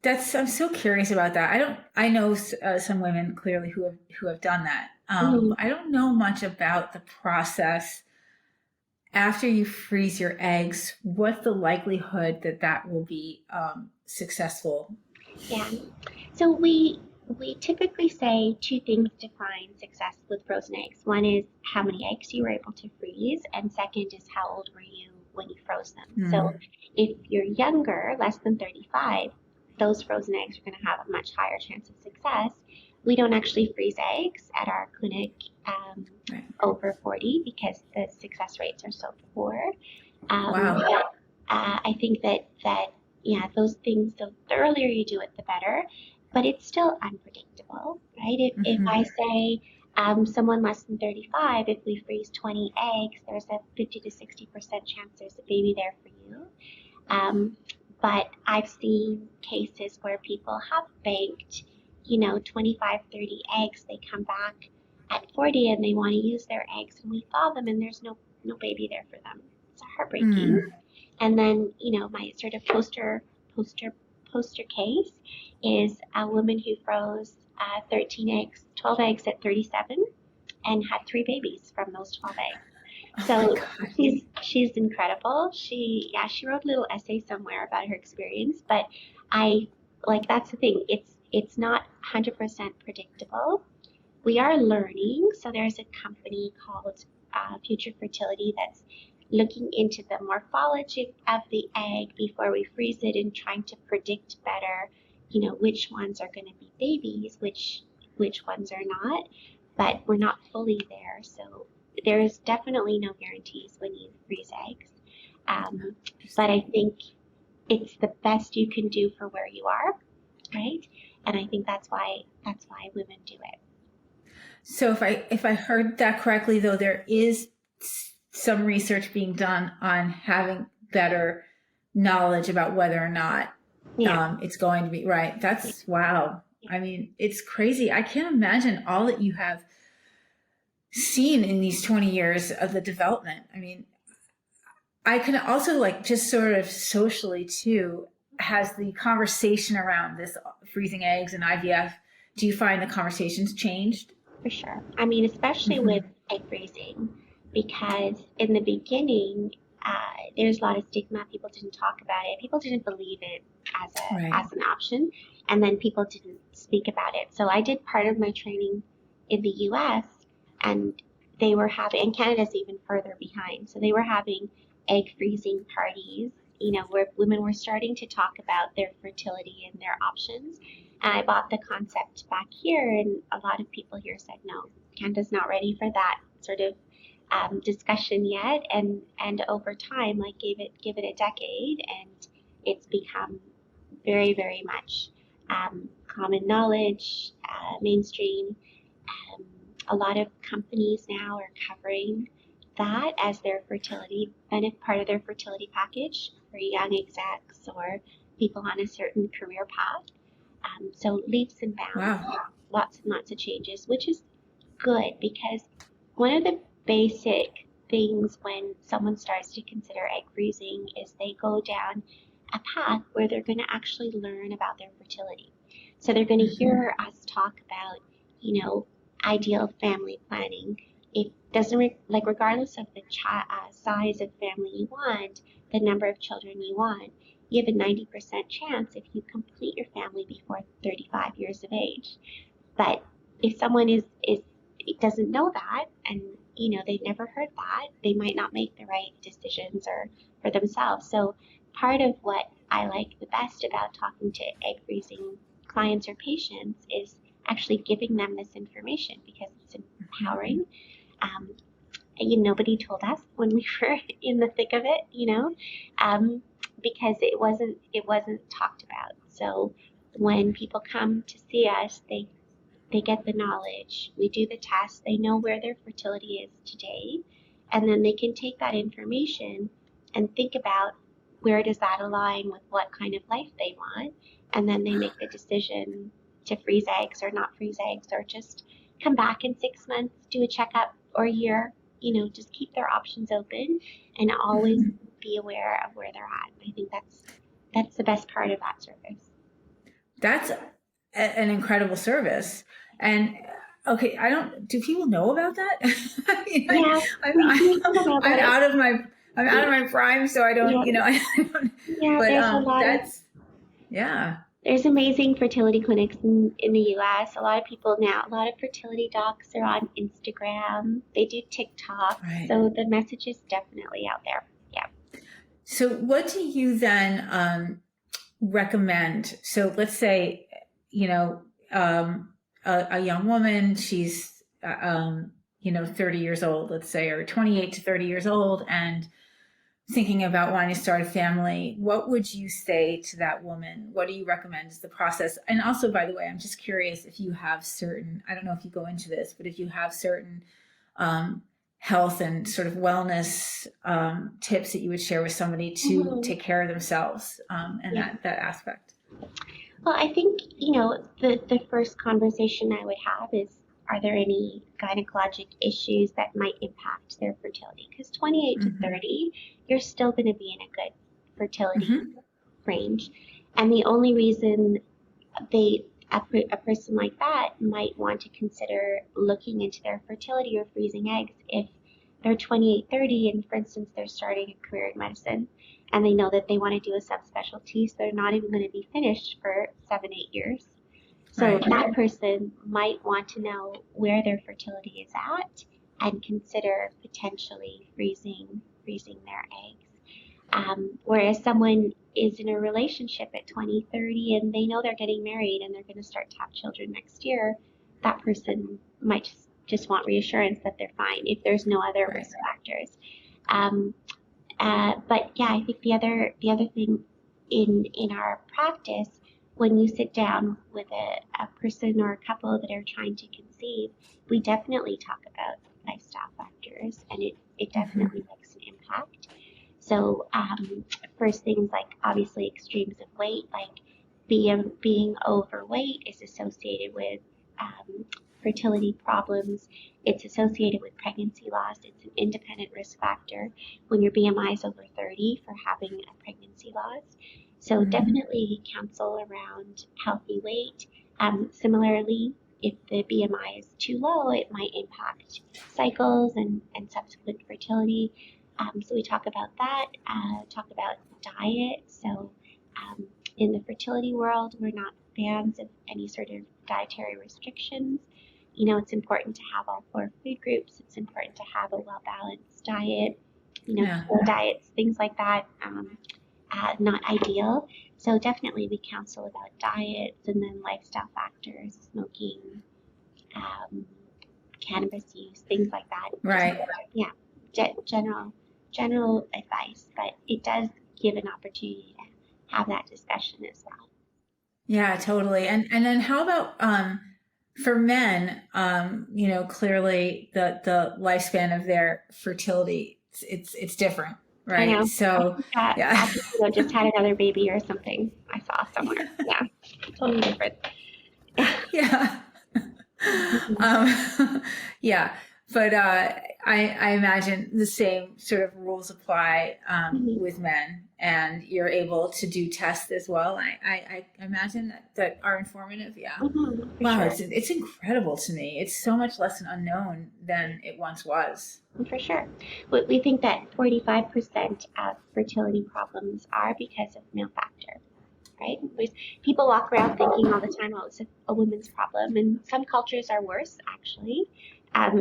I'm so curious about that. I know some women clearly who have done that. Mm-hmm. But I don't know much about the process after you freeze your eggs. What's the likelihood that that will be successful? Yeah. So we typically say two things define success with frozen eggs. One is how many eggs you were able to freeze, and second is how old were you when you froze them. So Hmm. if you're younger, less than 35, those frozen eggs are going to have a much higher chance of success. We don't actually freeze eggs at our clinic Right. over 40 because the success rates are so poor. Wow. But I think that yeah, those things, the earlier you do it, the better. But it's still unpredictable, right? If Hmm. I say someone less than 35, if we freeze 20 eggs, there's a 50 to 60% chance there's a baby there for you. But I've seen cases where people have banked, 25, 30 eggs. They come back at 40 and they want to use their eggs, and we thaw them, and there's no baby there for them. It's heartbreaking. Mm. And then, my sort of poster case is a woman who froze 13 eggs, 12 eggs at 37, and had 3 babies from those 12 eggs. Oh my So God. she's incredible. She wrote a little essay somewhere about her experience, but I like that's the thing. It's not 100% predictable. We are learning. So there's a company called Future Fertility that's looking into the morphology of the egg before we freeze it and trying to predict better, which ones are going to be babies, which ones are not. But we're not fully there, so there is definitely no guarantees when you freeze eggs. But I think it's the best you can do for where you are, right? And I think that's why women do it. So if I heard that correctly, though, there is some research being done on having better knowledge about whether or not Yeah. it's going to be right. That's wow. I mean, it's crazy. I can't imagine all that you have seen in these 20 years of the development. I mean, I can also like just sort of socially too, has the conversation around this freezing eggs and IVF, do you find the conversations changed? For sure. I mean, especially with Hmm. egg freezing, because in the beginning, there's a lot of stigma. People didn't talk about it. People didn't believe it Right. as an option, and then people didn't speak about it. So I did part of my training in the U.S. and they were having, and Canada's even further behind. So they were having egg freezing parties, where women were starting to talk about their fertility and their options. And I brought the concept back here, and a lot of people here said, no, Canada's not ready for that sort of discussion yet. And over time, like give it a decade, and it's become very, very much common knowledge, mainstream. A lot of companies now are covering that as their fertility part of their fertility package for young execs or people on a certain career path. So leaps and bounds, Wow. lots and lots of changes, which is good because one of the basic things when someone starts to consider egg freezing is they go down a path where they're going to actually learn about their fertility. So they're going to hear us talk about, ideal family planning. It doesn't, regardless of the size of family you want, the number of children you want, you have a 90% chance if you complete your family before 35 years of age. But if someone doesn't know that, and they've never heard that, they might not make the right decisions or for themselves. So part of what I like the best about talking to egg freezing clients or patients is actually giving them this information because it's empowering. Nobody told us when we were in the thick of it, because it wasn't talked about. So when people come to see us, they get the knowledge, we do the test, they know where their fertility is today, and then they can take that information and think about where does that align with what kind of life they want, and then they make the decision to freeze eggs or not freeze eggs, or just come back in 6 months, do a checkup, or a year, just keep their options open and always be aware of where they're at. I think that's the best part of that service. That's an incredible service. And okay, do people know about that? Yeah, I'm out of my prime, so I don't, Yeah. I don't, Yeah, but there's a lot yeah. There's amazing fertility clinics in the US. A lot of people now, a lot of fertility docs are on Instagram. They do TikTok. Right. So the message is definitely out there. Yeah. So what do you then recommend? So let's say, a young woman, she's, 30 years old, let's say, or 28 to 30 years old, and thinking about wanting to start a family. What would you say to that woman? What do you recommend is the process? And also, by the way, I'm just curious if you have certain, I don't know if you go into this, but if you have certain health and sort of wellness tips that you would share with somebody to take care of themselves and that aspect. Well, I think, the first conversation I would have is, are there any gynecologic issues that might impact their fertility? Because 28 to 30, you're still going to be in a good fertility range. And the only reason a person like that might want to consider looking into their fertility or freezing eggs if they're 28, 30, and for instance, they're starting a career in medicine and they know that they want to do a subspecialty, so they're not even going to be finished for 7-8 years. So that person might want to know where their fertility is at and consider potentially freezing their eggs. Whereas someone is in a relationship at 20, 30, and they know they're getting married and they're going to start to have children next year, that person might just want reassurance that they're fine if there's no other risk factors. But yeah, I think the other thing in our practice, when you sit down with a person or a couple that are trying to conceive, we definitely talk about lifestyle factors, and it definitely makes an impact. So first things like obviously extremes of weight, like being overweight is associated with fertility problems. It's associated with pregnancy loss. It's an independent risk factor when your BMI is over 30 for having a pregnancy loss. So definitely counsel around healthy weight. Similarly, if the BMI is too low, it might impact cycles and subsequent fertility. So we talk about that, talk about diet. So in the fertility world, we're not fans of any sort of dietary restrictions. You know, it's important to have all 4 food groups. It's important to have a well-balanced diet, you know, Yeah. keto diets, things like that, not ideal. So definitely we counsel about diets and then lifestyle factors, smoking, cannabis use, things like that. Right. General advice, but it does give an opportunity to have that discussion as well. Yeah, totally. And then how about for men, you know, clearly the lifespan of their fertility, it's different, I right? know. I So think that yeah. just had another baby or something. I saw somewhere. Yeah, totally different. Yeah. Yeah. But I imagine the same sort of rules apply with men, and you're able to do tests as well. I imagine that are informative. Yeah. Wow, Sure. it's incredible to me. It's so much less an unknown than it once was. For sure. We think that 45% of fertility problems are because of male factor, right? People walk around thinking all the time, oh, it's a woman's problem. And some cultures are worse, actually,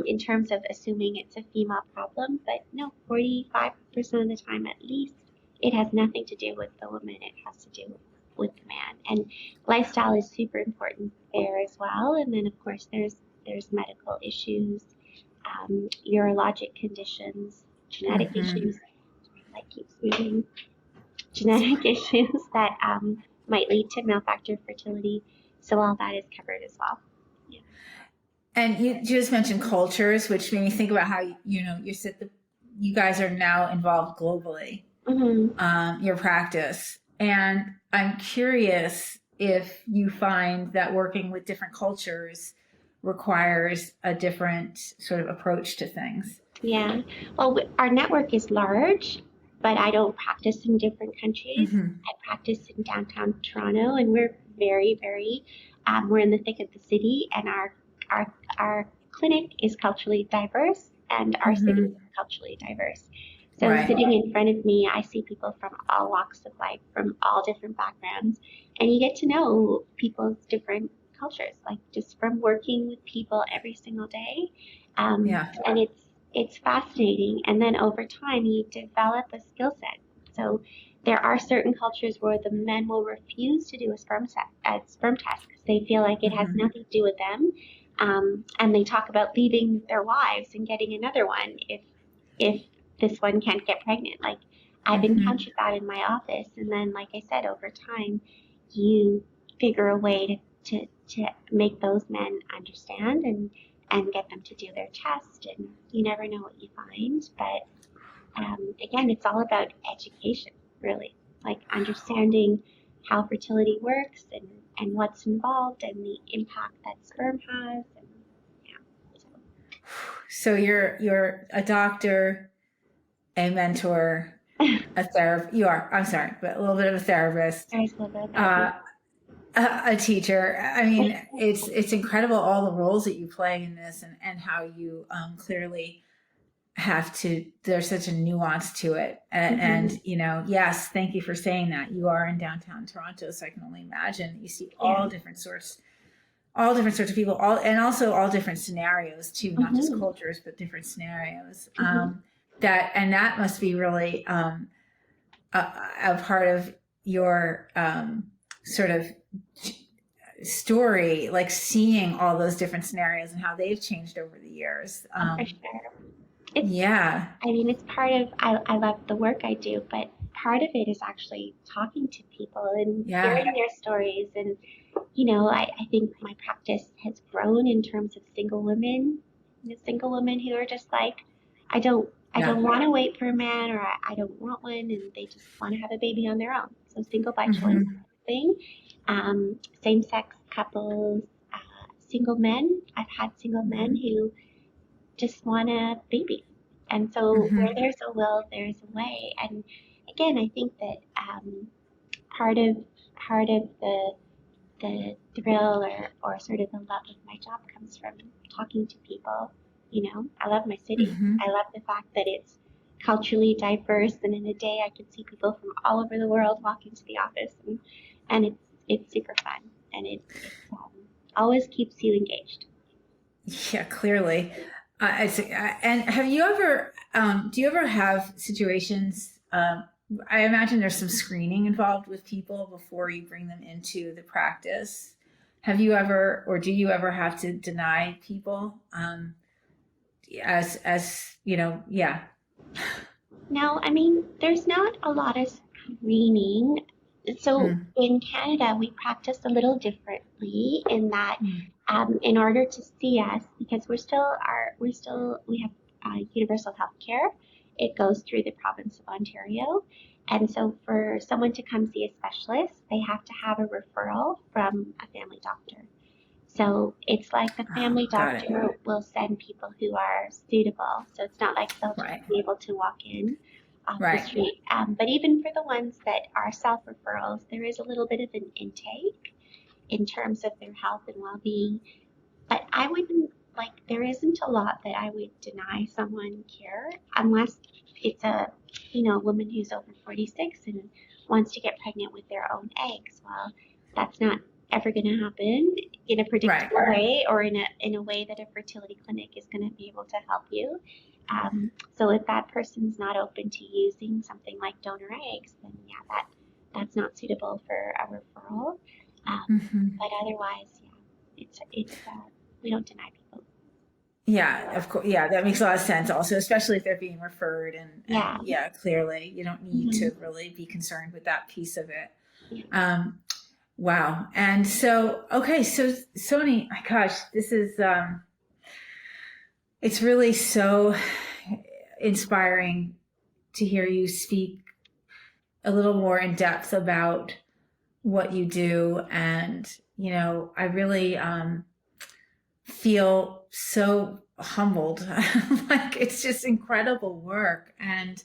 in terms of assuming it's a female problem. But no, 45% of the time at least, it has nothing to do with the woman. It has to do with the man. And lifestyle is super important there as well. And then, of course, there's medical issues, urologic conditions, genetic issues, like keeps moving, genetic issues that might lead to male factor fertility. So all that is covered as well. Yeah. And you just mentioned cultures, which made me think about how you know you said you guys are now involved globally, your practice, and I'm curious if you find that working with different cultures requires a different sort of approach to things. Yeah. Well, our network is large, but I don't practice in different countries. I practice in downtown Toronto, and we're very, we're in the thick of the city, and our clinic is culturally diverse, and our city is culturally diverse. So Right. sitting in front of me, I see people from all walks of life, from all different backgrounds, and you get to know people's different cultures, like just from working with people every single day. Yeah. And it's fascinating. And then over time, you develop a skill set. So there are certain cultures where the men will refuse to do a sperm test because they feel like it has nothing to do with them, and they talk about leaving their wives and getting another one if this one can't get pregnant. Like I've encountered that in my office, and then like I said, over time, you figure a way to make those men understand and get them to do their test, and you never know what you find. But again, it's all about education, really, like understanding how fertility works and what's involved and the impact that sperm has. And yeah, So you're a doctor, a mentor, a therapist. You are. I'm sorry, but a little bit of a therapist. there's a little bit of that. A teacher. I mean, it's incredible all the roles that you play in this, and how you clearly have to. There's such a nuance to it, and you know, yes, thank you for saying that. You are in downtown Toronto, so I can only imagine that you see all different sorts of people, and also all different scenarios too, not just cultures, but different scenarios. That must be really a part of your sort of story, like seeing all those different scenarios and how they've changed over the years. For sure. I mean, it's part of, I love the work I do, but part of it is actually talking to people and hearing their stories. And, you know, I think my practice has grown in terms of single women who are just like, I don't want to wait for a man, or I don't want one, and they just want to have a baby on their own. So single by choice thing. Same-sex couples, single men. I've had single men who just want a baby. And so where there's a will, there's a way. And again, I think that part of the thrill or sort of the love of my job comes from talking to people. You know, I love my city. I love the fact that it's culturally diverse, and in a day I could see people from all over the world walk into the office, and it's super fun, and it always keeps you engaged. Yeah, clearly. And have you ever, do you ever have situations, I imagine there's some screening involved with people before you bring them into the practice. Have you ever, or do you ever have to deny people, as, yeah. No, I mean, there's not a lot of screening. So Mm. in Canada, we practice a little differently in that, Mm. in order to see us, because we have universal health care. It goes through the province of Ontario. And so for someone to come see a specialist, they have to have a referral from a family doctor. So it's like the Oh, family got it. doctor will send people who are suitable. So it's not like they'll Right. just be able to walk in off the Right. street. But even for the ones that are self-referrals, there is a little bit of an intake in terms of their health and well-being. But I wouldn't, like, there isn't a lot that I would deny someone care unless it's a, woman who's over 46 and wants to get pregnant with their own eggs. Well, that's not ever going to happen in a predictable way, or in a way that a fertility clinic is going to be able to help you. So if that person's not open to using something like donor eggs, then yeah, that's not suitable for a referral. But otherwise, yeah, it's we don't deny people. Yeah, of course. Yeah, that makes a lot of sense also, especially if they're being referred and yeah, clearly you don't need to really be concerned with that piece of it. Yeah. Wow. And so, okay, so Sony, my gosh, this is, it's really so inspiring to hear you speak a little more in depth about what you do. And, I really, feel so humbled. Like it's just incredible work. And,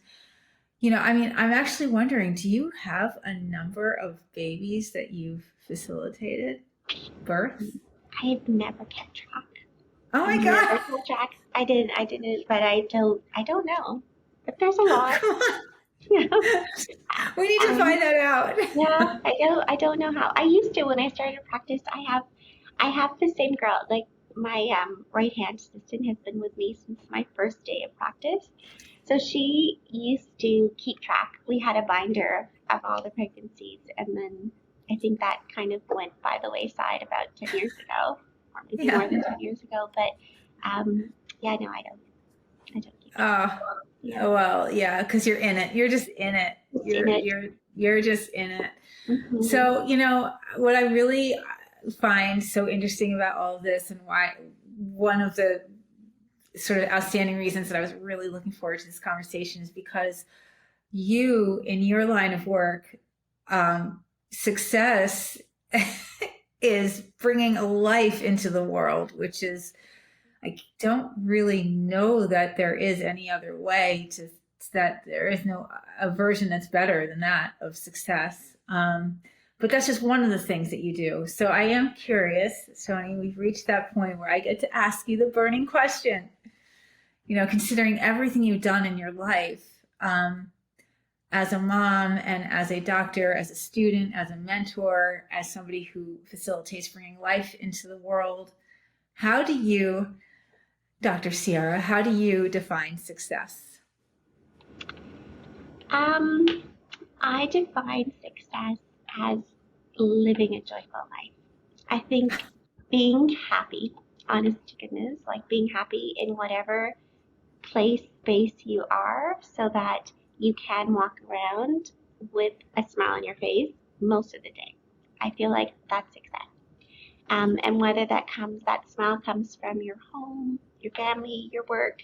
I mean, I'm actually wondering, do you have a number of babies that you've facilitated births? I've never kept track. Oh my I've God. never kept track. I didn't, but I don't know. But there's a lot. Come on. Yeah. We need to find that out. Yeah, I don't know how. I used to when I started practice. I have the same girl. Like my right hand assistant has been with me since my first day of practice. So she used to keep track. We had a binder of all the pregnancies, and then I think that kind of went by the wayside about 10 years ago, or maybe more than 10 years ago. But yeah, no, I don't keep track. Yeah. Well, yeah, because you're in it. You're just in it. You're just in it. Mm-hmm. So, what I really find so interesting about all of this, and why one of the sort of outstanding reasons that I was really looking forward to this conversation is because you, in your line of work, success is bringing a life into the world, which is, I don't really know that there is any other way that there is a version that's better than that of success. But that's just one of the things that you do. So I am curious, Sony, we've reached that point where I get to ask you the burning question. Considering everything you've done in your life, as a mom and as a doctor, as a student, as a mentor, as somebody who facilitates bringing life into the world, how do you, Dr. Sierra, how do you define success? I define success as living a joyful life. I think being happy, honest to goodness, like being happy in whatever space you are, so that you can walk around with a smile on your face most of the day. I feel like that's success. And whether that smile comes from your home, your family, your work,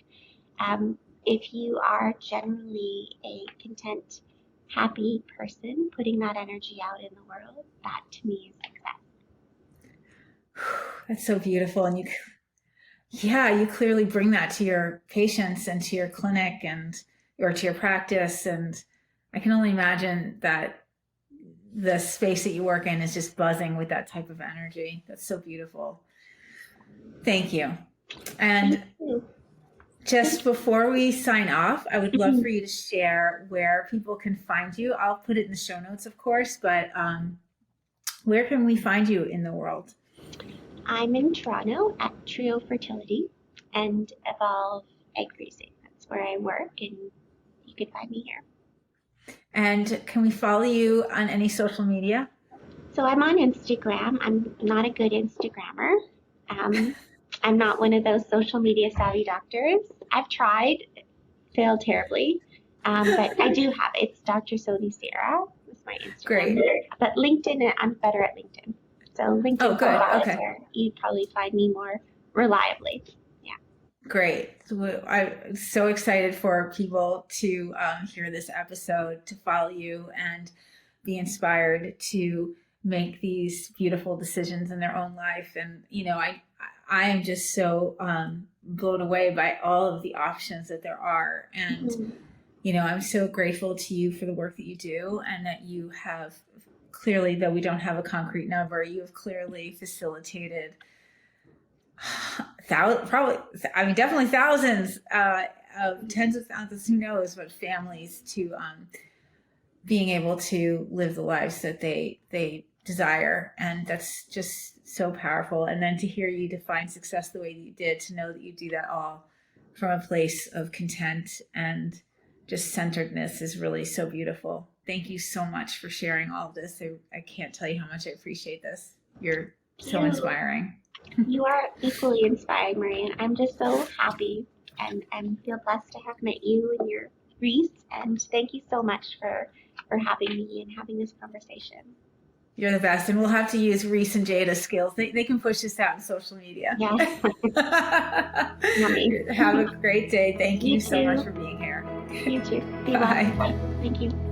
if you are generally a content, happy person, putting that energy out in the world, that to me is success. That's so beautiful. And you clearly bring that to your patients and to your clinic or to your practice. And I can only imagine that the space that you work in is just buzzing with that type of energy. That's so beautiful. Thank you. And Just before we sign off, I would love for you to share where people can find you. I'll put it in the show notes, of course, but where can we find you in the world? I'm in Toronto at Trio Fertility and Evolve Egg Freezing. That's where I work, and you can find me here. And can we follow you on any social media? So I'm on Instagram. I'm not a good Instagrammer. I'm not one of those social media savvy doctors. I've tried, failed terribly, but I do have it. It's Dr. Sony Sierra. That's my Instagram. Great. But LinkedIn, I'm better at LinkedIn. So LinkedIn Oh, good. profile is Okay. where you'd probably find me more reliably. Yeah. Great. I'm so excited for people to hear this episode, to follow you and be inspired to make these beautiful decisions in their own life. And, I am just so blown away by all of the options that there are. And, I'm so grateful to you for the work that you do, and that you have clearly, though we don't have a concrete number, you have clearly facilitated definitely thousands, of tens of thousands, who knows, but families to being able to live the lives that they desire. And that's just so powerful. And then to hear you define success the way that you did, to know that you do that all from a place of content and just centeredness, is really so beautiful. Thank you so much for sharing all of this. I can't tell you how much I appreciate this. You're so inspiring. You are equally inspiring, Marian. I'm just so happy and feel blessed to have met you and your Reese. And thank you so much for having me and having this conversation. You're the best. And we'll have to use Reese and Jada's skills. They can push this out in social media. Yes. Have a great day. Thank you so too. much for being here. You too. Be Bye. well. Thank you.